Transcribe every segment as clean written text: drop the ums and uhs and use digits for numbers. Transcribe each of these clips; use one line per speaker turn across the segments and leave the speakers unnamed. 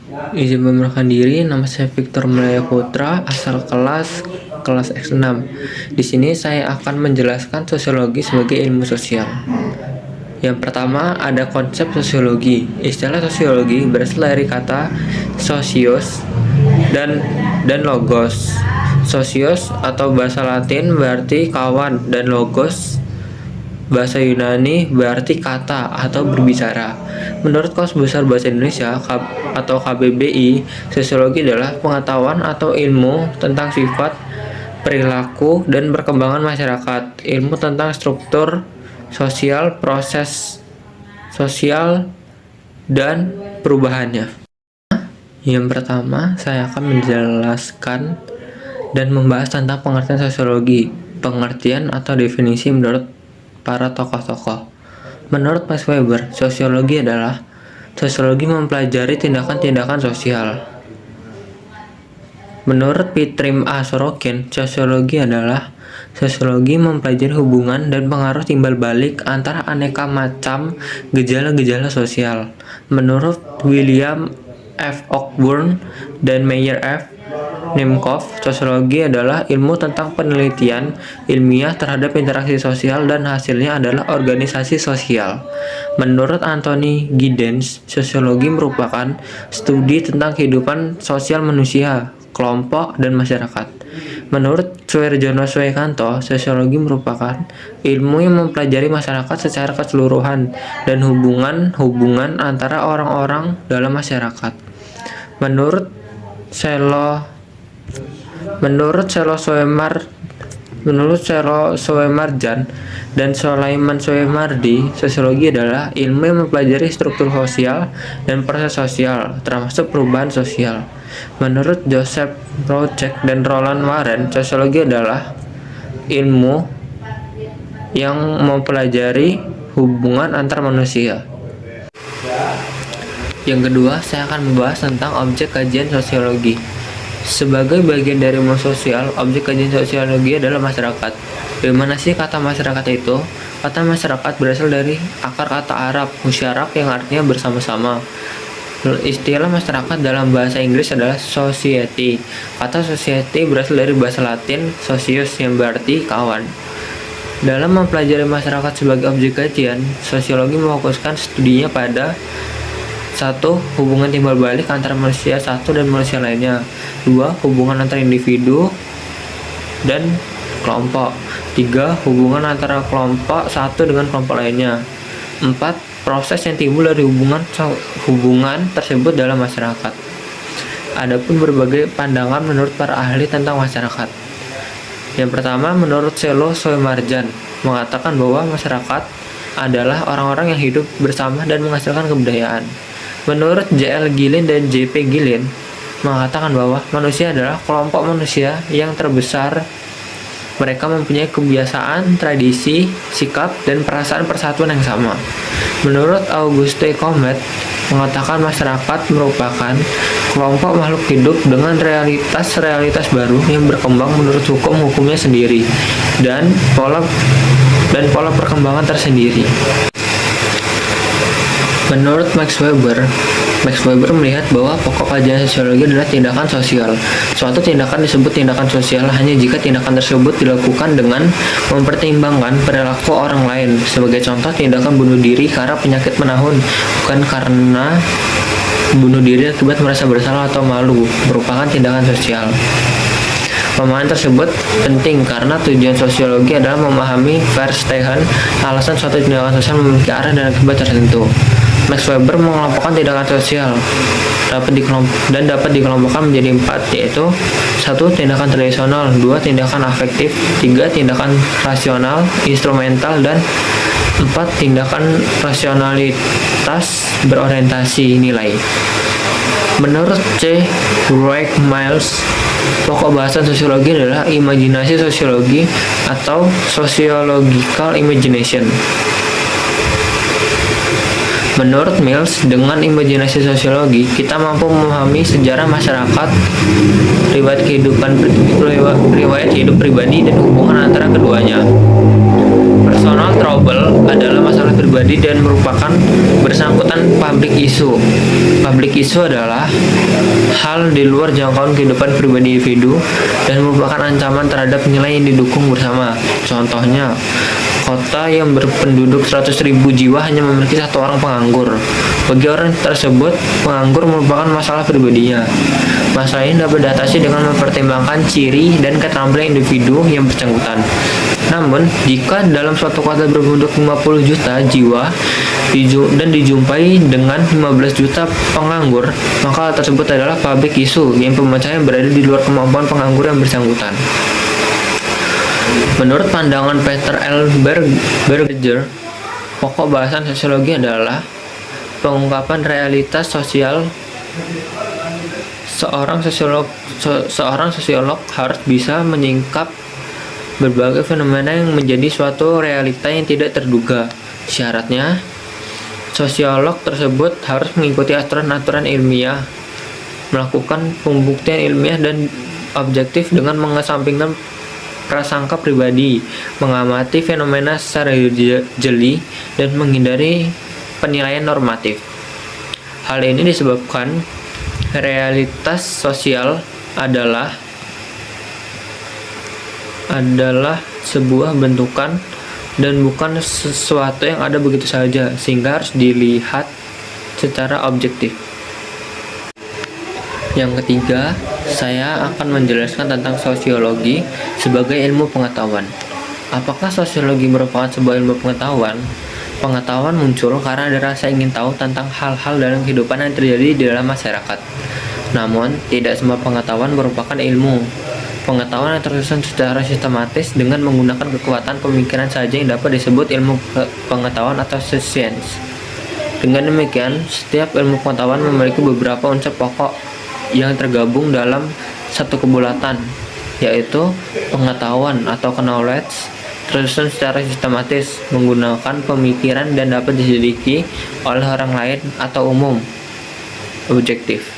Izin memperkenalkan diri, nama saya Victor Melaya Putra, asal kelas X6. Di sini saya akan menjelaskan sosiologi sebagai ilmu sosial. Yang pertama ada konsep sosiologi. Istilah sosiologi berasal dari kata sosios dan logos. Sosios atau bahasa Latin berarti kawan dan logos bahasa Yunani berarti kata atau berbicara. Menurut Kamus Besar Bahasa Indonesia atau KBBI, sosiologi adalah pengetahuan atau ilmu tentang sifat, perilaku, dan perkembangan masyarakat. Ilmu tentang struktur sosial, proses sosial, dan perubahannya. Yang pertama, saya akan menjelaskan dan membahas tentang pengertian sosiologi. Pengertian atau definisi menurut para tokoh-tokoh. Menurut Max Weber, sosiologi mempelajari tindakan-tindakan sosial. Menurut Pitrim A. Sorokin, sosiologi mempelajari hubungan dan pengaruh timbal balik antara aneka macam gejala-gejala sosial. Menurut William F. Cockburn dan Meyer F. Nimcoff, sosiologi adalah ilmu tentang penelitian ilmiah terhadap interaksi sosial dan hasilnya adalah organisasi sosial. Menurut Anthony Giddens, sosiologi merupakan studi tentang kehidupan sosial manusia, kelompok, dan masyarakat. Menurut Suharjono Swekanto, sosiologi merupakan ilmu yang mempelajari masyarakat secara keseluruhan dan hubungan antara orang-orang dalam masyarakat. Menurut Selo Soemarjan dan Sulaiman Soemardi, sosiologi adalah ilmu yang mempelajari struktur sosial dan proses sosial, termasuk perubahan sosial. Menurut Joseph Project dan Roland Warren, sosiologi adalah ilmu yang mempelajari hubungan antar manusia. Yang kedua, saya akan membahas tentang objek kajian sosiologi. Sebagai bagian dari ilmu sosial, objek kajian sosiologi adalah masyarakat. Bagaimana sih kata masyarakat itu? Kata masyarakat berasal dari akar kata Arab, musyarak yang artinya bersama-sama. Istilah masyarakat dalam bahasa Inggris adalah society. Kata society berasal dari bahasa Latin socius yang berarti kawan. Dalam mempelajari masyarakat sebagai objek kajian, sosiologi memfokuskan studinya pada 1. Hubungan timbal balik antara manusia satu dan manusia lainnya. 2. Hubungan antara individu dan kelompok. 3. Hubungan antara kelompok satu dengan kelompok lainnya. 4. Proses yang timbul dari hubungan tersebut dalam masyarakat. Adapun berbagai pandangan menurut para ahli tentang masyarakat. Yang pertama, menurut Selo Soemarjan mengatakan bahwa masyarakat adalah orang-orang yang hidup bersama dan menghasilkan kebudayaan. Menurut J.L. Gillen dan J.P. Gillen mengatakan bahwa manusia adalah kelompok manusia yang terbesar. Mereka mempunyai kebiasaan, tradisi, sikap, dan perasaan persatuan yang sama. Menurut Auguste Comte mengatakan masyarakat merupakan kelompok makhluk hidup dengan realitas baru yang berkembang menurut hukum-hukumnya sendiri dan pola perkembangan tersendiri. Menurut Max Weber melihat bahwa pokok kajian sosiologi adalah tindakan sosial. Suatu tindakan disebut tindakan sosial hanya jika tindakan tersebut dilakukan dengan mempertimbangkan perilaku orang lain. Sebagai contoh, tindakan bunuh diri karena penyakit menahun, bukan karena bunuh diri akibat merasa bersalah atau malu, merupakan tindakan sosial. Pemahaman tersebut penting karena tujuan sosiologi adalah memahami Verstehen alasan suatu tindakan sosial memiliki arah dan akibat tertentu. Max Weber mengelompokkan tindakan sosial dapat dikelompokkan menjadi 4, yaitu 1. Tindakan tradisional, 2. Tindakan afektif, 3. Tindakan rasional, instrumental, dan 4. Tindakan rasionalitas berorientasi nilai. Menurut C. Wright Miles, pokok bahasan sosiologi adalah imajinasi sosiologi atau sociological imagination. Menurut Mills, dengan imajinasi sosiologi, kita mampu memahami sejarah masyarakat, riwayat hidup pribadi, dan hubungan antara keduanya. Personal Personal trouble adalah masalah pribadi dan merupakan bersangkutan public issue. Public issue adalah hal di luar jangkauan kehidupan pribadi individu dan merupakan ancaman terhadap nilai yang didukung bersama. Contohnya, kota yang berpenduduk 100.000 jiwa hanya memiliki satu orang penganggur. Bagi orang tersebut, penganggur merupakan masalah pribadinya. Masalah ini dapat diatasi dengan mempertimbangkan ciri dan keterampilan individu yang bersangkutan. Namun, jika dalam suatu kota berpenduduk 50 juta jiwa dan dijumpai dengan 15 juta penganggur, maka hal tersebut adalah public issue yang pemecahannya berada di luar kemampuan penganggur yang bersangkutan. Menurut pandangan Peter L. Berger, pokok bahasan sosiologi adalah pengungkapan realitas sosial. Seorang sosiolog harus bisa menyingkap berbagai fenomena yang menjadi suatu realita yang tidak terduga. Syaratnya, sosiolog tersebut harus mengikuti aturan-aturan ilmiah, melakukan pembuktian ilmiah dan objektif dengan mengesampingkan prasangka pribadi, mengamati fenomena secara jeli, dan menghindari penilaian normatif. Hal ini disebabkan realitas sosial adalah sebuah bentukan dan bukan sesuatu yang ada begitu saja, sehingga harus dilihat secara objektif. Yang ketiga, saya akan menjelaskan tentang sosiologi sebagai ilmu pengetahuan. Apakah sosiologi merupakan sebuah ilmu pengetahuan? Pengetahuan muncul karena ada rasa ingin tahu tentang hal-hal dalam kehidupan yang terjadi di dalam masyarakat. Namun, tidak semua pengetahuan merupakan ilmu. Pengetahuan yang tersusun secara sistematis dengan menggunakan kekuatan pemikiran saja yang dapat disebut ilmu pengetahuan atau science. Dengan demikian, setiap ilmu pengetahuan memiliki beberapa unsur pokok yang tergabung dalam satu kebulatan, yaitu pengetahuan atau knowledge, tersusun secara sistematis, menggunakan pemikiran dan dapat diselidiki oleh orang lain atau umum, objektif.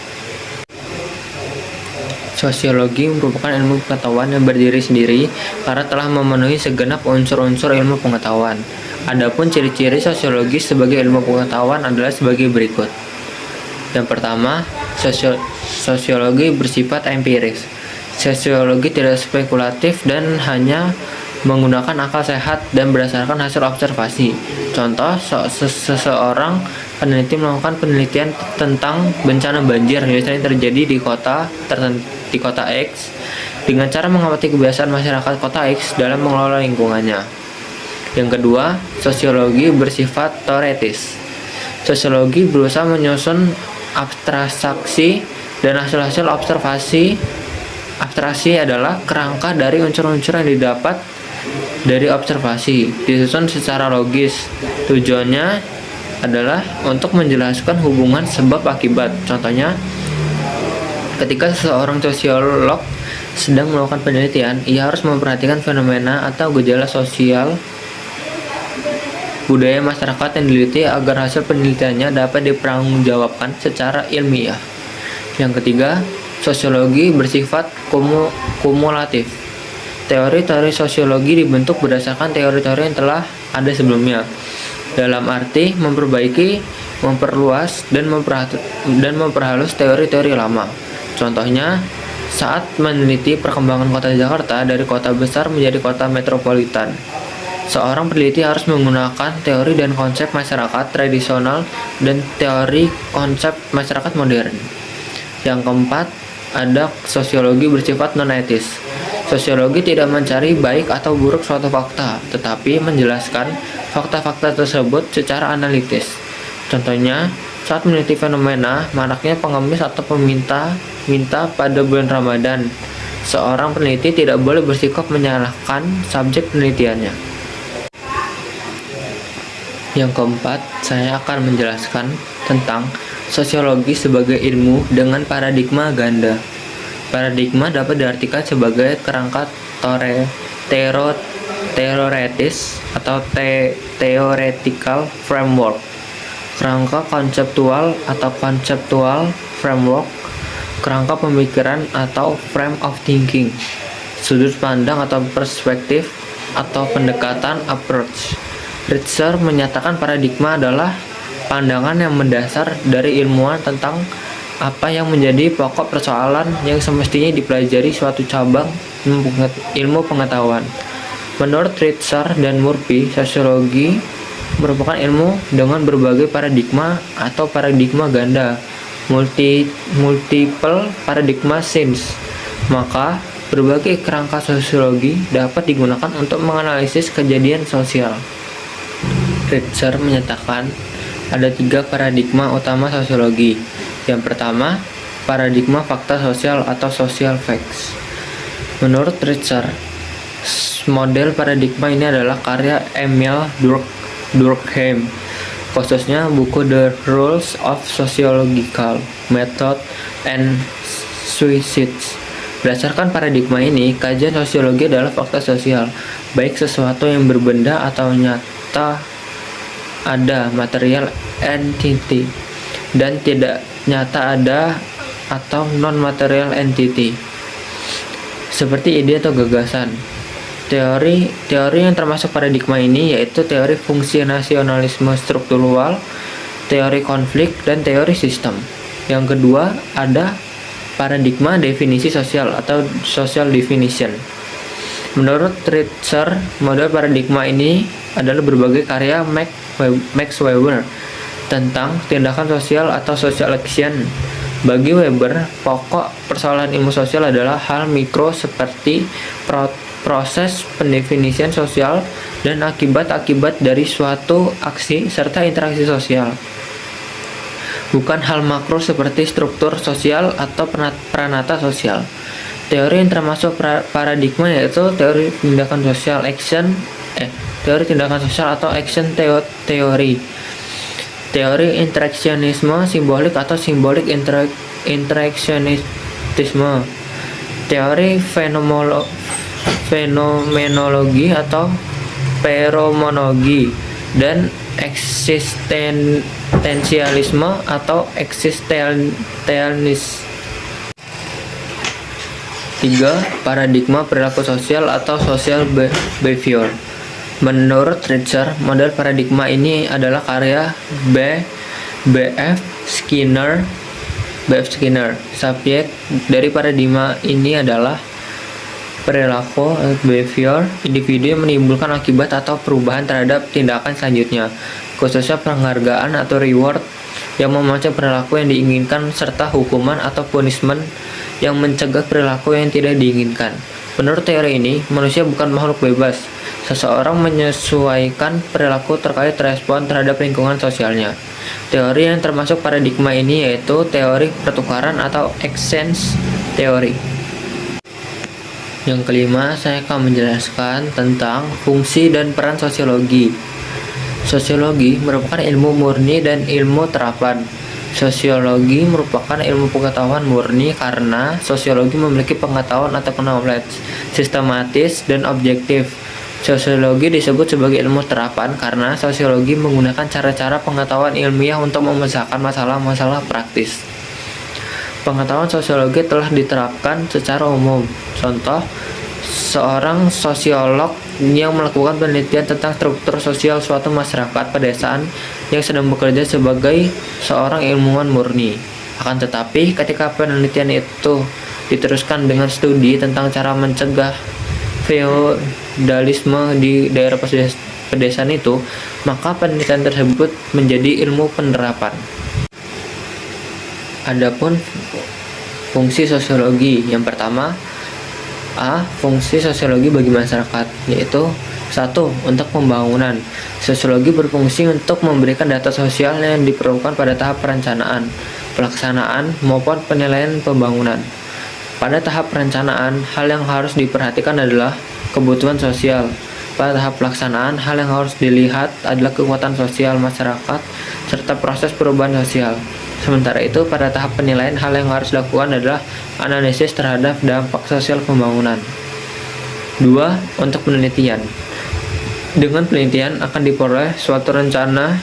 Sosiologi merupakan ilmu pengetahuan yang berdiri sendiri karena telah memenuhi segenap unsur-unsur ilmu pengetahuan. Adapun ciri-ciri sosiologi sebagai ilmu pengetahuan adalah sebagai berikut. Yang pertama, sosiologi bersifat empiris. Sosiologi tidak spekulatif dan hanya menggunakan akal sehat dan berdasarkan hasil observasi. Contoh, seseorang peneliti melakukan penelitian tentang bencana banjir yang sering terjadi di kota X dengan cara mengamati kebiasaan masyarakat kota X dalam mengelola lingkungannya. Yang kedua, sosiologi bersifat teoretis. Sosiologi berusaha menyusun abstraksi dan hasil-hasil observasi. Abstraksi adalah kerangka dari unsur-unsur yang didapat dari observasi, disusun secara logis. Tujuannya adalah untuk menjelaskan hubungan sebab akibat. Contohnya, ketika seseorang sosiolog sedang melakukan penelitian, ia harus memperhatikan fenomena atau gejala sosial budaya masyarakat yang diliti agar hasil penelitiannya dapat dipertanggungjawabkan secara ilmiah. Yang ketiga, sosiologi bersifat kumulatif. Teori-teori sosiologi dibentuk berdasarkan teori-teori yang telah ada sebelumnya, dalam arti memperbaiki, memperluas, dan memperhalus teori-teori lama. Contohnya, saat meneliti perkembangan kota Jakarta dari kota besar menjadi kota metropolitan, seorang peneliti harus menggunakan teori dan konsep masyarakat tradisional dan teori konsep masyarakat modern. Yang keempat, ada sosiologi bersifat non-etis. Sosiologi tidak mencari baik atau buruk suatu fakta, tetapi menjelaskan fakta-fakta tersebut secara analitis. Contohnya, saat meneliti fenomena maraknya pengemis atau peminta pada bulan Ramadan, seorang peneliti tidak boleh bersikap menyalahkan subjek penelitiannya. Yang keempat, saya akan menjelaskan tentang sosiologi sebagai ilmu dengan paradigma ganda. Paradigma dapat diartikan sebagai kerangka teoretis atau theoretical framework, kerangka konseptual atau conceptual framework, kerangka pemikiran atau frame of thinking, sudut pandang atau perspektif atau pendekatan approach. Ritzer menyatakan paradigma adalah pandangan yang mendasar dari ilmuwan tentang apa yang menjadi pokok persoalan yang semestinya dipelajari suatu cabang ilmu pengetahuan. Menurut Ritzer dan Murphy, sosiologi merupakan ilmu dengan berbagai paradigma atau paradigma ganda, multiple paradigma science. Maka, berbagai kerangka sosiologi dapat digunakan untuk menganalisis kejadian sosial. Ritzer menyatakan ada 3 paradigma utama sosiologi. Yang pertama, paradigma fakta sosial atau social facts. Menurut Ritzer, model paradigma ini adalah karya Emil Durkheim, khususnya buku The Rules of Sociological Method and Suicides. Berdasarkan paradigma ini, kajian sosiologi adalah fakta sosial, baik sesuatu yang berbenda atau nyata ada material entity, dan tidak nyata ada atau non-material entity, seperti ide atau gagasan. Teori yang termasuk paradigma ini yaitu teori fungsi nasionalisme struktural, teori konflik, dan teori sistem. Yang kedua ada paradigma definisi sosial atau social definition. Menurut Ritzer, model paradigma ini adalah berbagai karya Max Weber tentang tindakan sosial atau social action. Bagi Weber, pokok persoalan ilmu sosial adalah hal mikro seperti proses pendefinisian sosial dan akibat-akibat dari suatu aksi serta interaksi sosial, bukan hal makro seperti struktur sosial atau pranata sosial. Teori yang termasuk paradigma yaitu teori tindakan sosial teori tindakan sosial atau action teori. Teori interaksionisme simbolik atau simbolik interaksionisme. Teori fenomenologi atau feromonologi, dan eksistensialisme atau eksistensialis. 3. Paradigma perilaku sosial atau social behavior. Menurut Ritzer, model paradigma ini adalah karya B.F. Skinner. Subjek dari paradigma ini adalah perilaku behavior individu yang menimbulkan akibat atau perubahan terhadap tindakan selanjutnya, khususnya penghargaan atau reward yang memacu perilaku yang diinginkan serta hukuman atau punishment yang mencegah perilaku yang tidak diinginkan. Menurut teori ini, manusia bukan makhluk bebas. Seseorang menyesuaikan perilaku terkait respon terhadap lingkungan sosialnya. Teori yang termasuk paradigma ini yaitu teori pertukaran atau exchange teori. Yang kelima, saya akan menjelaskan tentang fungsi dan peran sosiologi. Sosiologi merupakan ilmu murni dan ilmu terapan. Sosiologi merupakan ilmu pengetahuan murni karena sosiologi memiliki pengetahuan atau knowledge sistematis dan objektif. Sosiologi disebut sebagai ilmu terapan karena sosiologi menggunakan cara-cara pengetahuan ilmiah untuk memecahkan masalah-masalah praktis. Pengetahuan sosiologi telah diterapkan secara umum. Contoh, seorang sosiolog yang melakukan penelitian tentang struktur sosial suatu masyarakat pedesaan yang sedang bekerja sebagai seorang ilmuwan murni. Akan tetapi, ketika penelitian itu diteruskan dengan studi tentang cara mencegah feodalisme di daerah pedesaan itu, maka penelitian tersebut menjadi ilmu penerapan. Adapun fungsi sosiologi, yang pertama, fungsi sosiologi bagi masyarakat, yaitu 1. Untuk pembangunan. Sosiologi berfungsi untuk memberikan data sosial yang diperlukan pada tahap perencanaan, pelaksanaan, maupun penilaian pembangunan. Pada tahap perencanaan, hal yang harus diperhatikan adalah kebutuhan sosial. Pada tahap pelaksanaan, hal yang harus dilihat adalah kekuatan sosial masyarakat serta proses perubahan sosial. Sementara itu, pada tahap penilaian, hal yang harus dilakukan adalah analisis terhadap dampak sosial pembangunan. 2. Untuk penelitian. Dengan penelitian akan diperoleh suatu rencana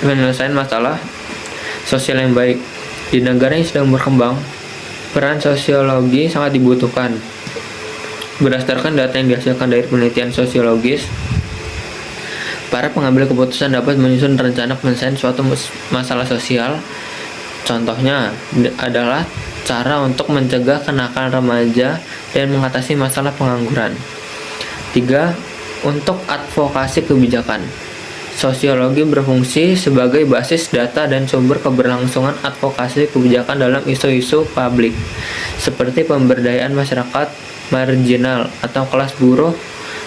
penyelesaian masalah sosial yang baik. Di negara yang sedang berkembang, peran sosiologi sangat dibutuhkan. Berdasarkan data yang dihasilkan dari penelitian sosiologis, Para pengambil keputusan dapat menyusun rencana penyelesaian suatu masalah sosial. Contohnya adalah cara untuk mencegah kenakalan remaja dan mengatasi masalah pengangguran. 3. Untuk advokasi kebijakan. Sosiologi berfungsi sebagai basis data dan sumber keberlangsungan advokasi kebijakan dalam isu-isu publik, seperti pemberdayaan masyarakat marginal atau kelas buruh,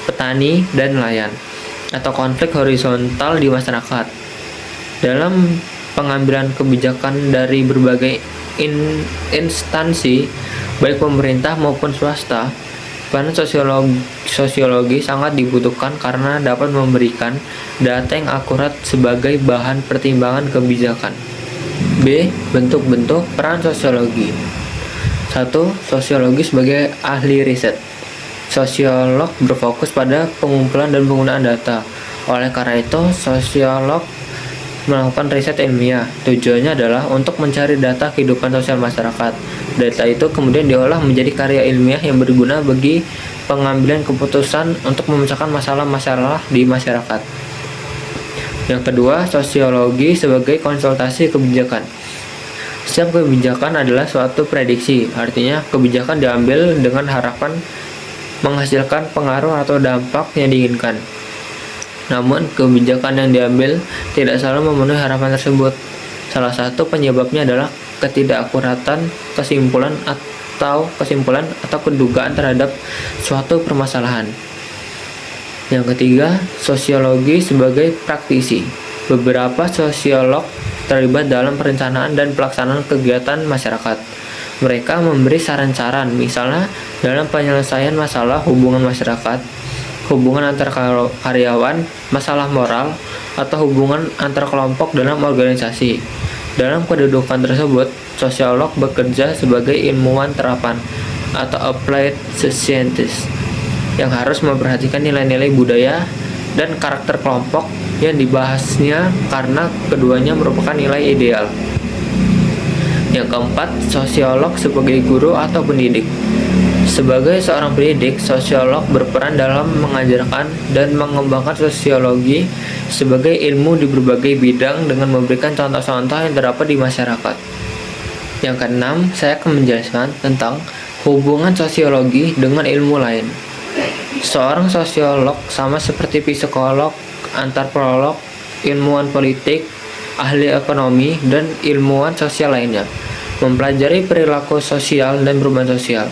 petani, dan nelayan, atau konflik horizontal di masyarakat. Dalam pengambilan kebijakan dari berbagai instansi, baik pemerintah maupun swasta, peran sosiologi sangat dibutuhkan karena dapat memberikan data yang akurat sebagai bahan pertimbangan kebijakan. B. Bentuk-bentuk peran sosiologi. 1. Sosiologi sebagai ahli riset. Sosiolog berfokus pada pengumpulan dan penggunaan data. Oleh karena itu, sosiolog melakukan riset ilmiah. Tujuannya adalah untuk mencari data kehidupan sosial masyarakat. Data itu kemudian diolah menjadi karya ilmiah yang berguna bagi pengambilan keputusan untuk memecahkan masalah-masalah di masyarakat. Yang kedua, sosiologi sebagai konsultasi kebijakan. Setiap kebijakan adalah suatu prediksi, artinya kebijakan diambil dengan harapan menghasilkan pengaruh atau dampak yang diinginkan. Namun, kebijakan yang diambil tidak selalu memenuhi harapan tersebut. Salah satu penyebabnya adalah ketidakakuratan kesimpulan atau kedugaan terhadap suatu permasalahan. Yang ketiga, sosiologi sebagai praktisi. Beberapa sosiolog terlibat dalam perencanaan dan pelaksanaan kegiatan masyarakat. Mereka memberi saran-saran, misalnya dalam penyelesaian masalah hubungan masyarakat, hubungan antar karyawan, masalah moral, atau hubungan antar kelompok dalam organisasi. Dalam kedudukan tersebut, sosiolog bekerja sebagai ilmuwan terapan atau applied scientist yang harus memperhatikan nilai-nilai budaya dan karakter kelompok yang dibahasnya karena keduanya merupakan nilai ideal. Yang keempat, sosiolog sebagai guru atau pendidik. Sebagai seorang pendidik, sosiolog berperan dalam mengajarkan dan mengembangkan sosiologi sebagai ilmu di berbagai bidang dengan memberikan contoh-contoh yang terdapat di masyarakat. Yang keenam, saya akan menjelaskan tentang hubungan sosiologi dengan ilmu lain. Seorang sosiolog sama seperti psikolog, antropolog, ilmuwan politik, ahli ekonomi, dan ilmuwan sosial lainnya, mempelajari perilaku sosial dan perubahan sosial.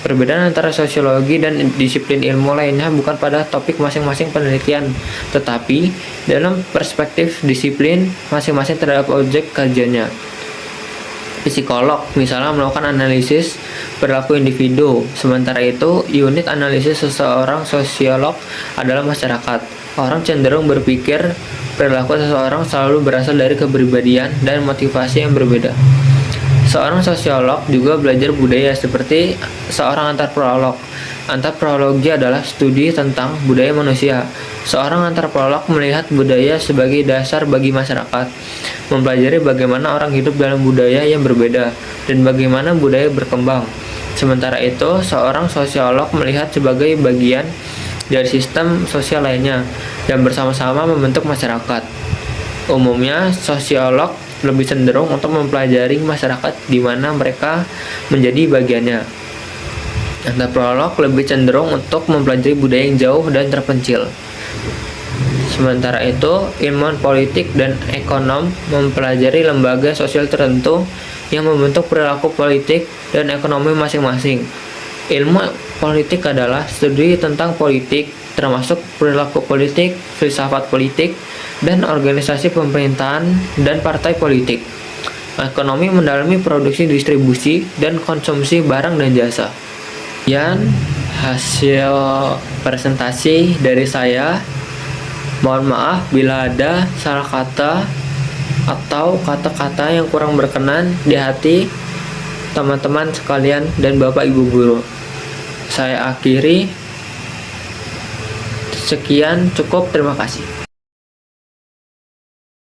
Perbedaan antara sosiologi dan disiplin ilmu lainnya bukan pada topik masing-masing penelitian, tetapi dalam perspektif disiplin masing-masing terhadap objek kajiannya. Psikolog misalnya melakukan analisis perilaku individu, sementara itu unit analisis seseorang sosiolog adalah masyarakat. Orang cenderung berpikir perilaku seseorang selalu berasal dari kepribadian dan motivasi yang berbeda. Seorang sosiolog juga belajar budaya seperti seorang antropolog. Antropologi adalah studi tentang budaya manusia. Seorang antropolog melihat budaya sebagai dasar bagi masyarakat, mempelajari bagaimana orang hidup dalam budaya yang berbeda dan bagaimana budaya berkembang. Sementara itu, seorang sosiolog melihat sebagai bagian dari sistem sosial lainnya yang bersama-sama membentuk masyarakat. Umumnya, sosiolog lebih cenderung untuk mempelajari masyarakat di mana mereka menjadi bagiannya. Antropolog lebih cenderung untuk mempelajari budaya yang jauh dan terpencil. Sementara itu, ilmuwan politik dan ekonom mempelajari lembaga sosial tertentu yang membentuk perilaku politik dan ekonomi masing-masing. Ilmu politik adalah studi tentang politik, termasuk perilaku politik, filsafat politik, dan organisasi pemerintahan dan partai politik. Ekonomi mendalami produksi, distribusi, dan konsumsi barang dan jasa. Sekian hasil presentasi dari saya. Mohon maaf bila ada salah kata atau kata-kata yang kurang berkenan di hati teman-teman sekalian dan Bapak Ibu guru. Saya akhiri. Sekian, cukup, terima kasih.